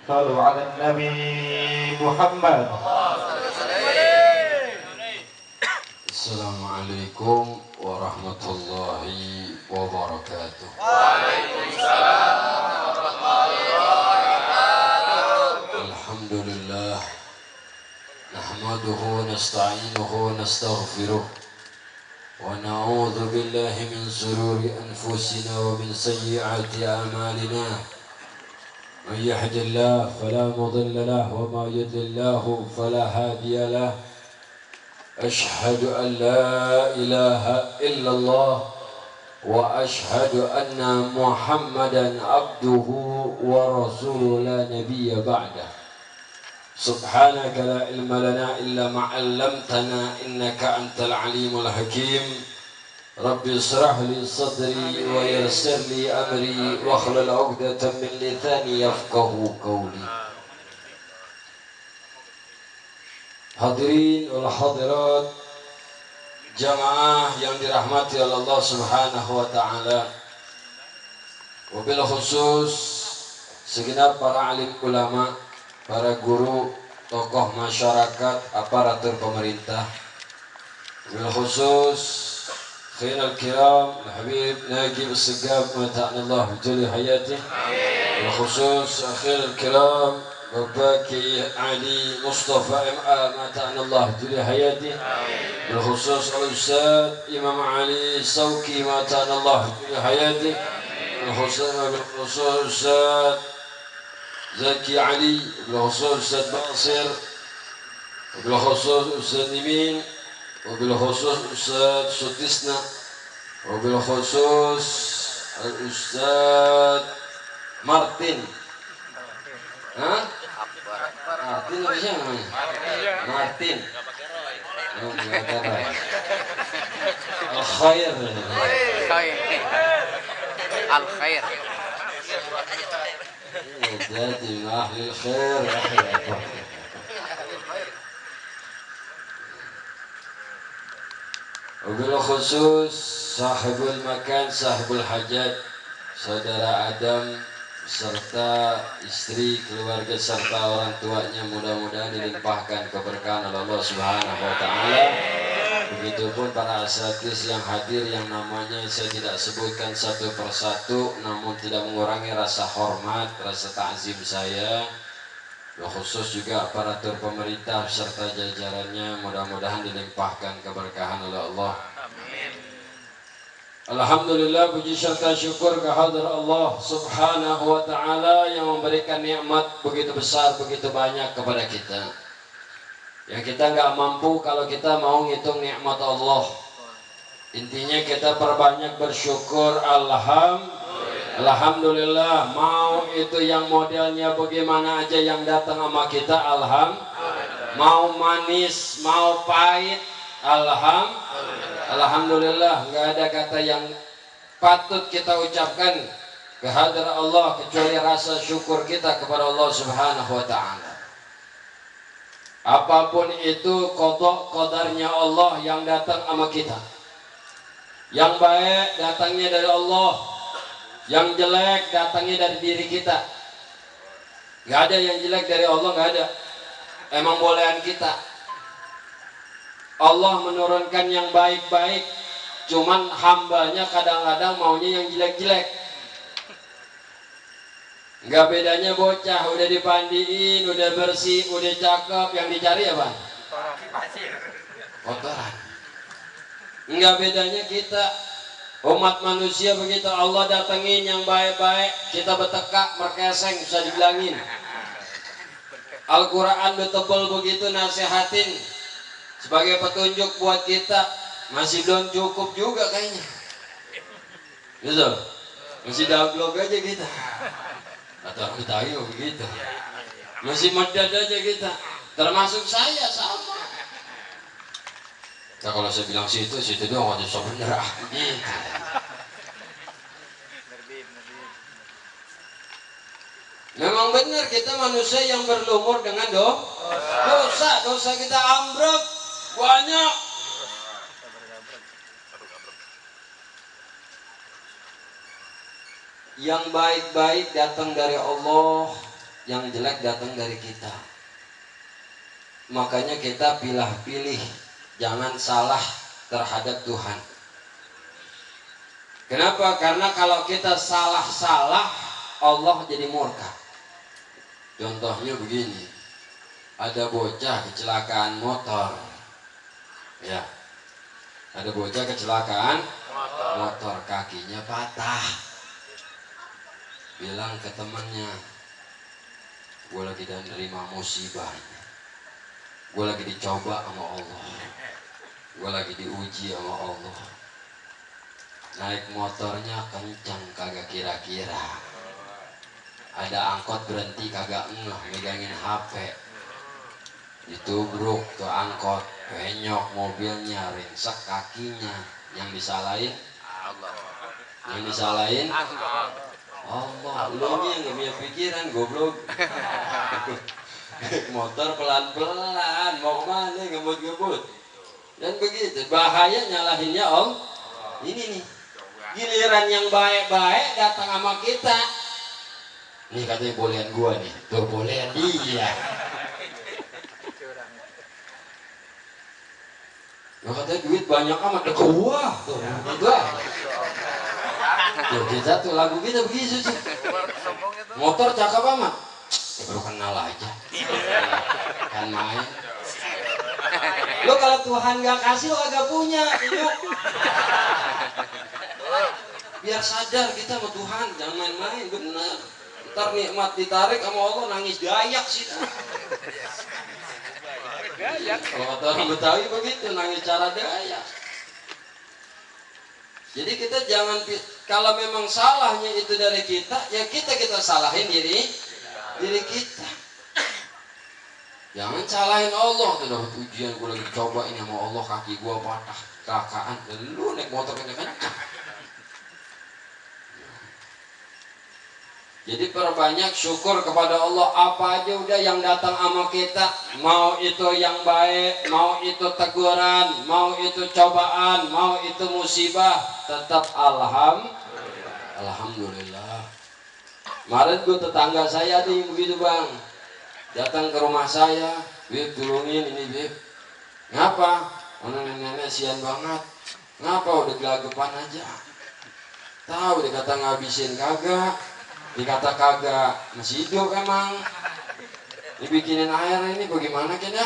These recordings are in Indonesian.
صلوا على النبي محمد. Assalamualaikum warahmatullahi wabarakatuh. Alhamdulillah, nahmaduhu wa nasta'inuhu wa nastaghfiruh wa na'udzu billahi min shururi anfusina wa min sayyiati a'malina. من يهد الله فلا مضل له وما يضلل له فلا هادي له. أشهد أن لا إله إلا الله وأشهد أن محمدا عبده ورسوله لا نبي بعده. سبحانك لا علم لنا إلا ما علمتنا إنك أنت العليم الحكيم. رب اشرح لي صدري ويسر لي أمري واحلل عقدة من لساني يفقهوا قولي. Hadirin wal hadirat, jamaah yang dirahmati oleh Allah Subhanahu wa taala. Wabil khusus segenap para alim ulama, para guru, tokoh masyarakat, aparatur pemerintah. Wabil khusus khairul kiram Habib Najib Segaf mata'anallah jali hayatih. Wabil khusus khairul kiram Bapak Kiai Ali Mustafa MA mata'anallah juli hayati. Berkhusus Al-Ustaz Imam Ali Sauki mata'anallah juli hayati. Berkhusus Ustaz Zaki Ali. Berkhusus Ustaz Basir. Berkhusus Ustaz Nimin. Berkhusus Ustaz Sutisna. Berkhusus Ustaz Martin. Martin apa sih namanya? Martin. Al-Khair. Al-Khair. Jadi ahli khair. Wabil khusus sahibul makan, sahibul hajat, saudara Adam serta istri, keluarga serta orang tuanya, mudah-mudahan dilimpahkan keberkahan oleh Allah Subhanahu wa taala. Begitupun para asatidz yang hadir yang namanya saya tidak sebutkan satu persatu, namun tidak mengurangi rasa hormat, rasa takzim saya. Khusus juga aparatur pemerintah serta jajarannya, mudah-mudahan dilimpahkan keberkahan oleh Allah. Alhamdulillah, puji serta syukur kehadirat Allah Subhanahu wa taala yang memberikan nikmat begitu besar, begitu banyak kepada kita. Yang kita nggak mampu kalau kita mau ngitung nikmat Allah. Intinya kita perbanyak bersyukur. Alhamdulillah, mau itu yang modelnya bagaimana aja yang datang sama kita, mau manis, mau pahit, Alhamdulillah, nggak ada kata yang patut kita ucapkan kehadiran Allah kecuali rasa syukur kita kepada Allah Subhanahu wa taala. Apapun itu qada qadarnya Allah yang datang sama kita. Yang baik datangnya dari Allah, yang jelek datangnya dari diri kita. Nggak ada yang jelek dari Allah, nggak ada. Emang bolehan kita. Allah menurunkan yang baik-baik, cuman hambanya kadang-kadang maunya yang jelek-jelek. Nggak bedanya bocah udah dipandiin, udah bersih, udah cakep, yang dicari apa? Kotoran. Nggak bedanya kita umat manusia begitu, Allah datengin yang baik-baik, kita bertekak, merkeseng, bisa dibilangin. Al-Quran betebel begitu nasihatin sebagai petunjuk buat kita, masih belum cukup juga kayaknya. Gitu, masih dablog aja kita. Atau orang Betawi begitu, masih medad aja kita. Termasuk saya sama. Nah, kalau saya bilang situ doang aja so bener gitu. Memang benar kita manusia yang berlumur dengan dosa kita ambruk banyak. Yang baik-baik datang dari Allah, yang jelek datang dari kita. Makanya kita pilih-pilih, jangan salah terhadap Tuhan. Kenapa? Karena kalau kita salah-salah, Allah jadi murka. Contohnya begini, ada bocah kecelakaan motor, ya, ada bocah kecelakaan motor, kakinya patah. Bilang ke temannya, gue lagi menerima musibah, gue lagi dicoba sama Allah, gue lagi diuji sama Allah. Naik motornya kencang kagak kira-kira, ada angkot berhenti kagak ngeh megangin HP, ditubruk ke angkot, penyok mobilnya, ringsek kakinya. Yang disalahin Allah. Lu yang gak punya pikiran, goblok. Motor pelan-pelan, mau kemana, ngebut-ngebut. Dan begitu, bahaya nyalahinnya Allah. Ini nih, giliran yang baik-baik datang sama kita. Nih katanya bolehan gua nih, tuh bolehan dia. Lo katanya duit banyak amat, ke gua. Tuh, gitu aja. Tuh, kita tuh lagu kita begitu sih. Motor cakep amat. Ya baru kenal aja. Kan main. Lo kalau Tuhan gak kasih lo agak punya, hidup. Biar sadar kita sama Tuhan, jangan main-main, bener. Ntar nikmat ditarik sama Allah, nangis gayak sih. Kalau kata orang Betawi begitu, nangis cara gayak. Jadi kita jangan, kalau memang salahnya itu dari kita, ya kita salahin diri kita. Jangan salahin Allah. Tuh dapat ujian, gue lagi coba ini sama Allah, kaki gue patah, kakaan, lu naik motor kencang-kencang. Jadi perbanyak syukur kepada Allah. Apa aja udah yang datang sama kita, mau itu yang baik, mau itu teguran, mau itu cobaan, mau itu musibah, tetap alhamdulillah. Kemarin gue tetangga saya nih begitu bang, datang ke rumah saya, Bib tulungin ini Bib. Ngapa? Orang nenek sian banget. Ngapa udah gelagapan aja? Tahu dikata ngabisin kagak. Dikata kagak, masih hidup emang. Dibikinin air ini bagaimana kan ya?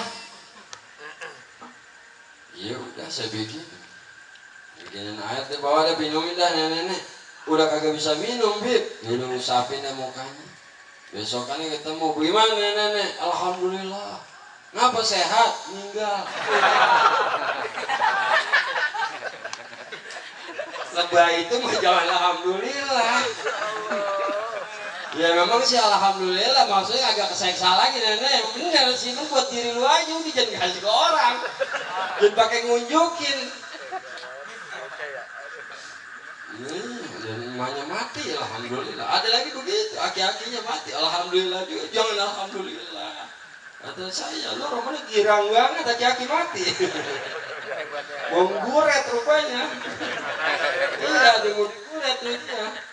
Iya udah saya bikinin air, dibawa ada minumin dah nenek. Udah kagak bisa minum Bib, minum usapin deh mukanya. Besokannya ketemu, bagaimana nenek? Alhamdulillah. Ngapa sehat? Meninggal. Lebay itu mah jangan alhamdulillah. Ya memang sih alhamdulillah, maksudnya agak keseksa lagi nenek. Bener sih, lu buat diri lu aja, udah jangan kasih ke orang. Jangan pakai ngunjukin. Dan emaknya mati, alhamdulillah. Ada lagi begitu, aki-akinya mati, alhamdulillah juga. Jangan alhamdulillah. Kata saya, lu rumahnya girang banget, aki-aki mati. Mengguret rupanya. Iya, diguret rupanya.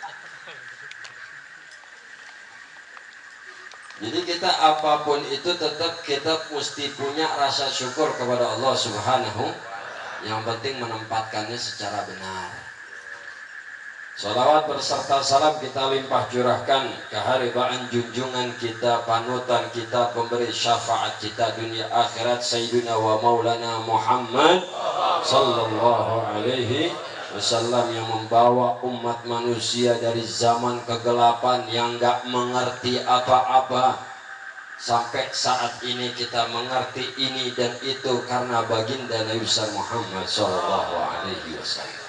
Jadi kita apapun itu tetap kita mesti punya rasa syukur kepada Allah Subhanahu. Yang penting menempatkannya secara benar. Salawat berserta salam kita limpah curahkan keharibaan junjungan kita, panutan kita, pemberi syafaat kita dunia akhirat, Sayyidina wa Maulana Muhammad sallallahu alaihi wasallam, yang membawa umat manusia dari zaman kegelapan yang gak mengerti apa-apa sampai saat ini kita mengerti ini dan itu karena baginda Nabi besar Muhammad sallallahu alaihi wasallam.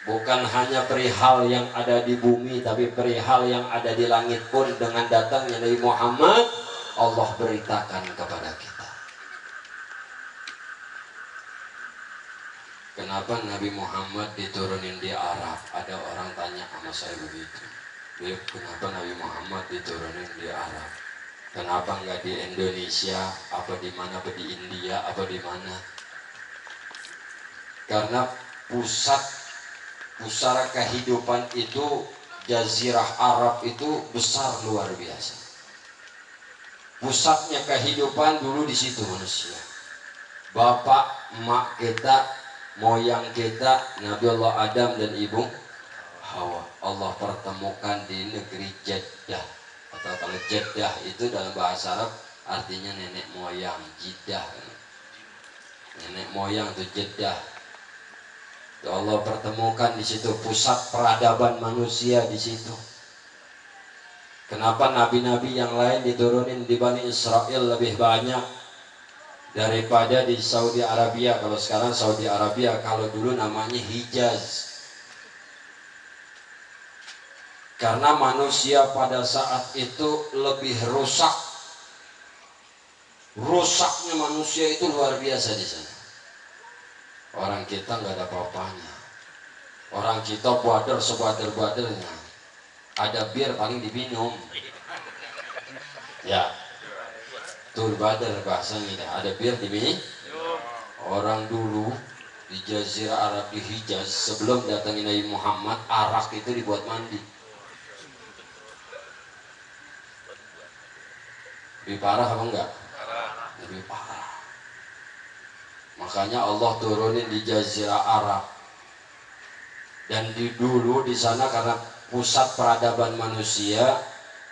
Bukan hanya perihal yang ada di bumi, tapi perihal yang ada di langit pun dengan datangnya Nabi Muhammad, Allah beritakan kepada kita. Kenapa Nabi Muhammad diturunin di Arab? Ada orang tanya sama saya begitu. Beb, kenapa Nabi Muhammad diturunin di Arab? Kenapa nggak di Indonesia? Apa di mana? Apa di India? Apa di mana? Karena pusara kehidupan itu, Jazirah Arab itu besar luar biasa. pusatnya kehidupan dulu di situ manusia. Bapak, emak kita, moyang kita, Nabi Allah Adam dan Ibu Hawa. Allah pertemukan di negeri Jeddah. Atau kalau Jeddah itu dalam bahasa Arab artinya nenek moyang, Jeddah. Nenek moyang itu Jeddah. Allah pertemukan di situ pusat peradaban manusia di situ. Kenapa nabi-nabi yang lain diturunin di Bani Israel lebih banyak daripada di Saudi Arabia? Kalau sekarang Saudi Arabia, kalau dulu namanya Hijaz. Karena manusia pada saat itu lebih rusak. Rusaknya manusia itu luar biasa di sana. Orang kita nggak ada apa-apanya. Orang kita buader sebuader-buadernya. Ada bir paling diminum. Ya, tur bader bahasanya. Ada bir diminum. Orang dulu di Jazirah Arab di Hijaz sebelum datangin Nabi Muhammad, arak itu dibuat mandi. Lebih parah apa enggak? Lebih parah. Makanya Allah turunin di Jazirah Arab. Dan dulu di sana karena pusat peradaban manusia,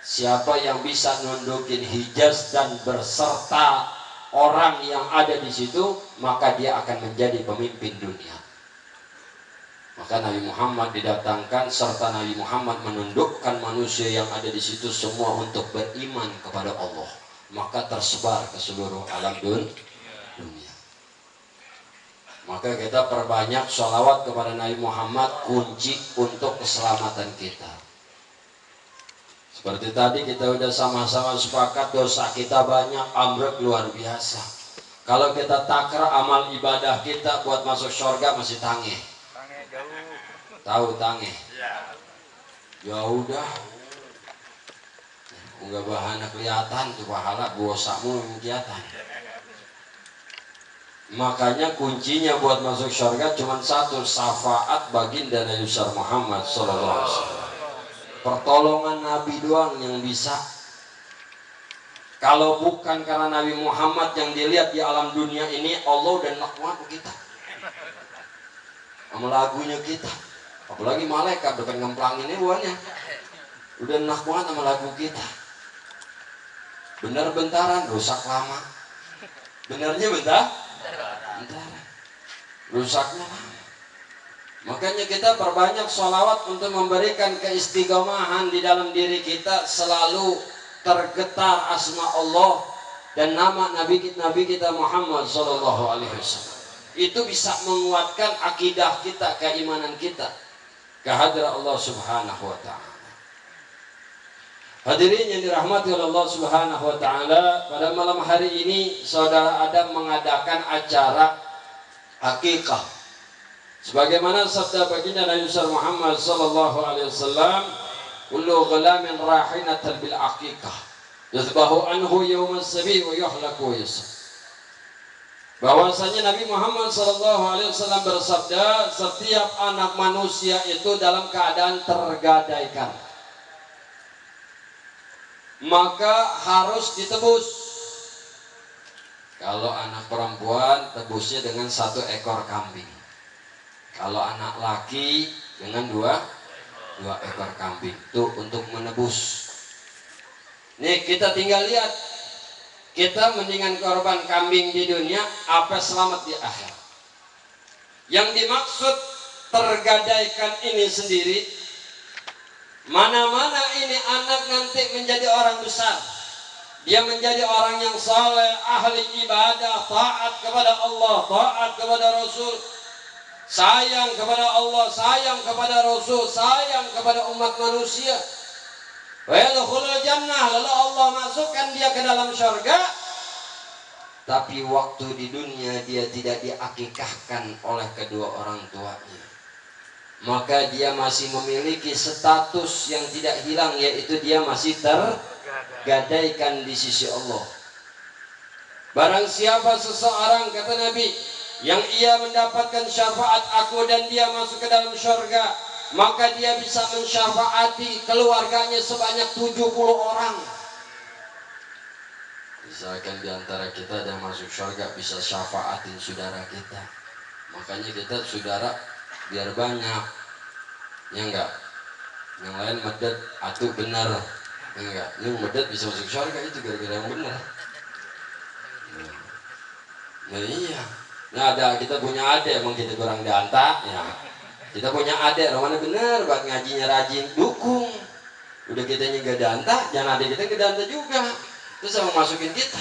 siapa yang bisa nundukin Hijaz dan berserta orang yang ada di situ, maka dia akan menjadi pemimpin dunia. Maka Nabi Muhammad didatangkan serta Nabi Muhammad menundukkan manusia yang ada di situ semua untuk beriman kepada Allah. Maka tersebar ke seluruh alam dunia. Maka kita perbanyak sholawat kepada Nabi Muhammad, kunci untuk keselamatan kita. Seperti tadi kita udah sama-sama sepakat dosa kita banyak, ambruk luar biasa. Kalau kita takra amal ibadah kita buat masuk surga masih tangeh. Tahu tangeh? Ya udah. Enggak bahana kelihatan tuh pahala dosamu kelihatan. Makanya kuncinya buat masuk surga cuma satu, syafaat baginda Nabi Muhammad SAW. Pertolongan Nabi doang yang bisa. Kalau bukan karena Nabi Muhammad yang dilihat di alam dunia ini, Allah udah nakwa kita sama lagunya kita. Apalagi malaikat udah ngemplangin ini buahnya, udah nakwa sama lagu kita. Bener bentaran, rusak lama. Benernya bentar, rusaknya lama. Makanya kita perbanyak sholawat untuk memberikan keistiqomahan di dalam diri kita, selalu tergetar asma Allah dan nama Nabi kita Muhammad SAW. Itu bisa menguatkan akidah kita, keimanan kita kehadirat Allah Subhanahu wa Ta'ala. Hadirin yang dirahmati oleh Allah Subhanahu wa Ta'ala, pada malam hari ini saudara Adam mengadakan acara akikah. Sebagaimana sabda baginda Nabi Muhammad sallallahu alaihi wasallam, kullu ghulamin rahinatan bil aqiqah yuzbahu anhu yawm as-sabi wa yuhlaku yusuf. Bahwasanya Nabi Muhammad sallallahu alaihi wasallam bersabda, setiap anak manusia itu dalam keadaan tergadaikan, maka harus ditebus. Kalau anak perempuan tebusnya dengan 1 ekor kambing. Kalau anak laki dengan dua ekor kambing. Itu untuk menebus. Nih kita tinggal lihat, kita mendingan korban kambing di dunia apa selamat di akhir. Yang dimaksud tergadaikan ini sendiri, mana-mana ini anak nanti menjadi orang besar, dia menjadi orang yang saleh, ahli ibadah, taat kepada Allah, taat kepada Rasul, sayang kepada Allah, sayang kepada Rasul, sayang kepada umat manusia. Wa yadkhulul jannah, lalu Allah masukkan dia ke dalam surga. Tapi waktu di dunia dia tidak diakikahkan oleh kedua orang tuanya, maka dia masih memiliki status yang tidak hilang, yaitu dia masih tergadaikan di sisi Allah. Barang siapa seseorang, kata Nabi, yang ia mendapatkan syafaat aku dan dia masuk ke dalam surga, maka dia bisa mensyafaati keluarganya sebanyak 70 orang. Misalkan di antara kita ada yang masuk surga bisa syafaatin saudara kita. Makanya kita saudara biar banyak. Ya enggak? Yang lain medet atuh benar. Ya enggak? Yang medet bisa masuk surga itu gara-gara yang benar. Nah iya. Nah ada kita punya adik emang kita kurang diantak ya. Kita punya adik mana benar buat ngajinya rajin dukung. Udah kita gak danta, jangan adik kita ngedanta juga. Terus sama masukin kita.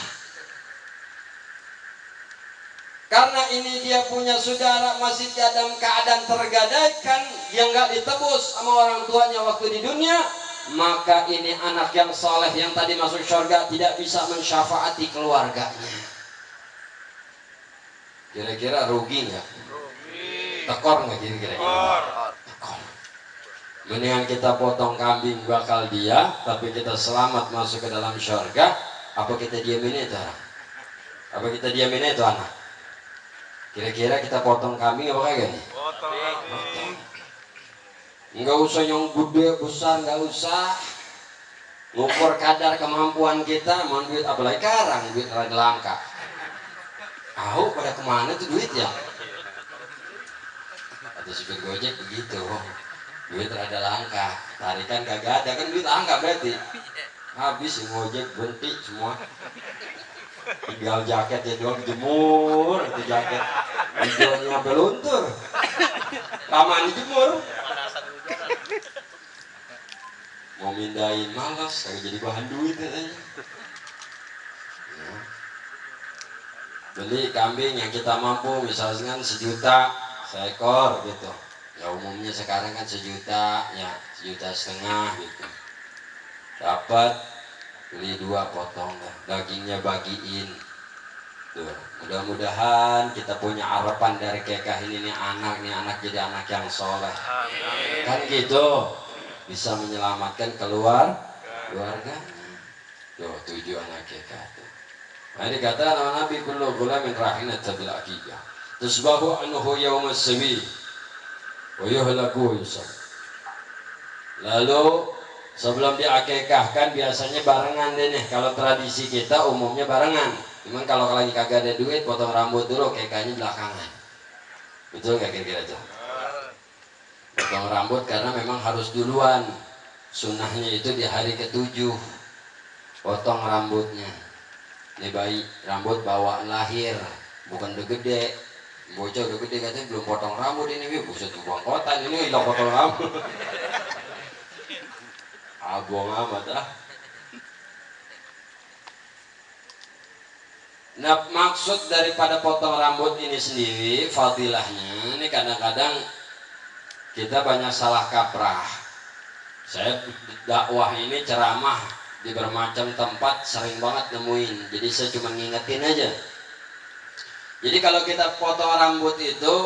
Karena ini dia punya saudara masih dalam keadaan tergadaikan yang gak ditebus sama orang tuanya waktu di dunia, maka ini anak yang soleh yang tadi masuk surga tidak bisa mensyafaati keluarganya. Kira-kira rugi nggak? Tekor nggak kira-kira? Tekor. Mendingan kita potong kambing bakal dia, tapi kita selamat masuk ke dalam surga. Apa kita diamin itu anak? Apa kita diamin itu anak? Kira-kira kita potong kambing apa kagak nih? Potong. Nggak usah yang gede besar, nggak usah. Ngukur kadar kemampuan kita, mau duit apalagi karang, duit rada langka. Tahu pada kemana tuh duit ya? Atau supir gojek begitu, duit rada langka, tarikan kagak ada kan duit langka berarti. Habis yang ngojek berhenti semua. Tinggal jaketnya doang dijemur, itu jaket hijaunya beluntur. Lama dijemur. Mau mindahin malas, kagak jadi bahan duit katanya. Beli kambing yang kita mampu misalnya 1 juta seekor gitu ya, umumnya sekarang kan 1 juta ya, 1,5 juta gitu, dapat beli 2 potong dagingnya bagiin tuh. Mudah-mudahan kita punya harapan dari kekah ini nih anak jadi anak yang soleh. Amin. Kan gitu bisa menyelamatkan keluarganya tuh, 7 anak kekah tuh. Nah dikatakan sama Nabi kullu ghulamin rahinat bil aqiqah tusbahu anhu yawm as-sabi wa yuhlaku yusab. Lalu sebelum diakikahkan biasanya barengan deh nih. Kalau tradisi kita umumnya barengan. Cuman kalau lagi kagak ada duit potong rambut dulu, akikahnya belakangan. Betul gak kira-kira tuh? Potong rambut karena memang harus duluan. Sunnahnya itu di hari ke-7 potong rambutnya. Ini bayi rambut bawaan lahir, bukan udah gede. Bocah udah gede katanya belum potong rambut ini, buset buang kota ini hilang potong rambut. Buang amat ah. Nah maksud daripada potong rambut ini sendiri, fadilahnya ini kadang-kadang kita banyak salah kaprah. Saya dakwah ini ceramah di bermacam tempat sering banget nemuin, jadi saya cuma ngingetin aja. Jadi kalau kita potong rambut itu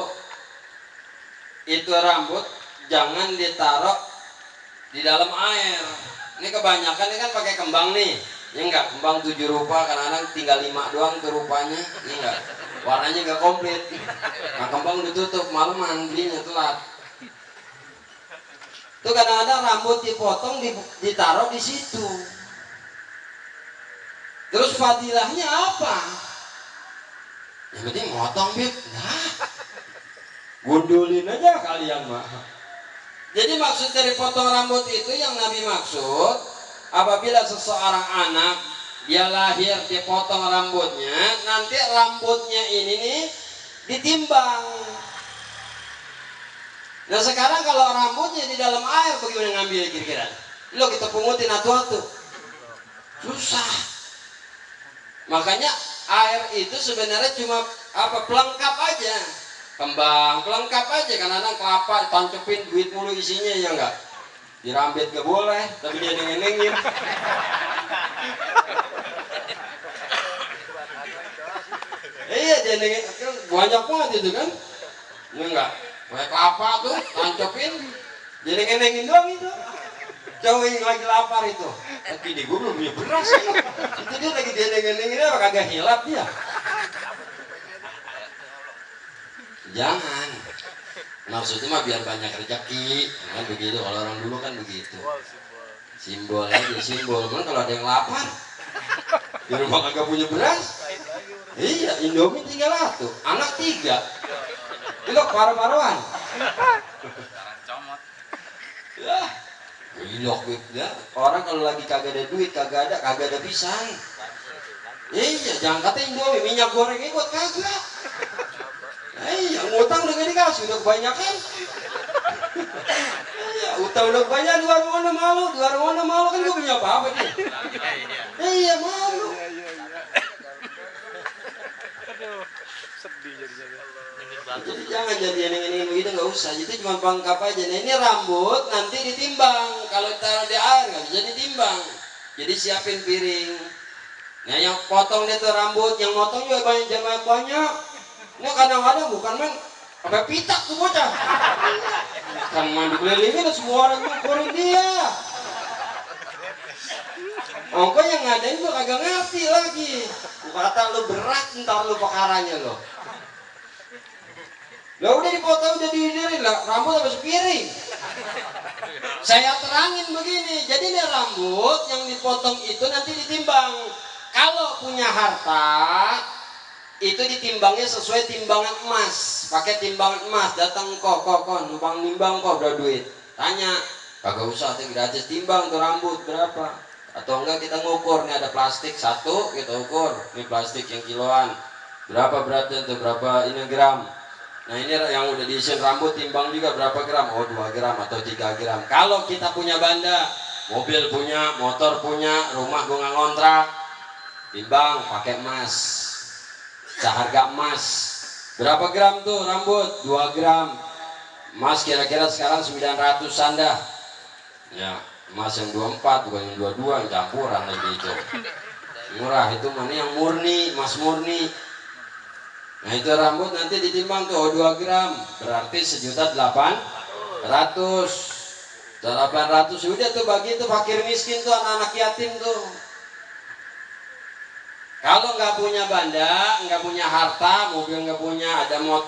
rambut jangan ditaruh di dalam air. Ini kebanyakan ini kan pakai kembang nih, ya enggak, kembang 7 rupa, kadang-kadang tinggal 5 doang tuh rupanya, ya enggak, warnanya enggak komplit. Nah kembang ditutup, malaman belinya telat. Tuh kadang-kadang rambut dipotong ditaruh di situ. Terus fadilahnya apa? Yang penting motong bib. Nah, gundulin aja kalian mah. Jadi maksud dari potong rambut itu yang Nabi maksud, apabila seseorang anak dia lahir dipotong rambutnya, nanti rambutnya ini nih ditimbang. Nah sekarang kalau rambutnya di dalam air bagaimana ngambil kira-kira? Lo kita pungutin atu-atu, susah. Makanya air itu sebenarnya cuma pelengkap aja, kembang pelengkap aja. Kadang-kadang kelapa tancepin duit mulu isinya, ya enggak, dirambit gak boleh tapi dia nengin-nengin. Iya dia nengin, banyak banget itu kan, ya enggak, kayak kelapa tuh tancepin dia nengin-nengin doang itu. Cowok yang lagi lapar itu, tapi di gue belum punya beras ya. Itu dia lagi dia nengin-nengin apa kagak hilap dia. Jangan, maksudnya mah biar banyak rezeki kan begitu. Kalau orang dulu kan begitu, simbol aja simbol. Kan kalau ada yang lapar Di rumah kagak punya beras. Iya, Indomie 300, anak 3. Itu paru-paruan. Ya, gilok ya. Orang kalau lagi kagak ada duit, kagak ada pisang. Iya, jangan kata Indomie, minyak goreng ikut kagak. Iya, ngutang udah gak dikasih, udah kebanyakan. Iya, utang udah kebanyakan, di warung mana malu kan gue punya apa-apa nih. Iya, malu. Sedih jadinya. Jadi jangan jadi yang begitu, nggak usah. Itu cuma pelengkap aja. Nah ini rambut nanti ditimbang. Kalau taruh di air nggak bisa ditimbang. Jadi siapin piring. Nah yang potong itu rambut, yang motong juga banyak. Ini kadang-kadang bukan main sampai pitak tuh bocah. Kan main dikelilingin semua orang ngukurin dia. Ongko yang ngadain gua kagak ngerti lagi. Gua kata lu berat ntar lu perkaranya lo. Lah udah dipotong, udah dihidirin lah, rambut apa sepiring. Saya terangin begini, jadi ini rambut yang dipotong itu nanti ditimbang. Kalau punya harta, itu ditimbangnya sesuai timbangan emas. Pakai timbangan emas, datang kok, numpang nimbang kok udah duit. Tanya, kagak usah, gratis timbang tuh rambut berapa. Atau enggak kita ngukur, nih ada plastik 1, kita ukur. Ini plastik yang kiloan. Berapa beratnya tuh, berapa ini gram. Nah ini yang udah diisiin rambut timbang juga berapa gram? Oh 2 gram atau 3 gram. Kalau kita punya banda, mobil punya, motor punya, rumah gua nggak ngontrak, timbang pakai emas, seharga emas. Berapa gram tuh rambut? 2 gram. Emas kira-kira sekarang 900-an dah. Ya emas yang 24 bukan yang 22, yang campuran lagi itu. Murah itu mana yang murni, emas murni. Nah itu rambut nanti ditimbang tuh 2 gram, berarti 1.800.000. 800 udah tuh bagi tuh fakir miskin tuh, anak-anak yatim tuh. Kalau nggak punya banda, nggak punya harta, mobil nggak punya, ada motor.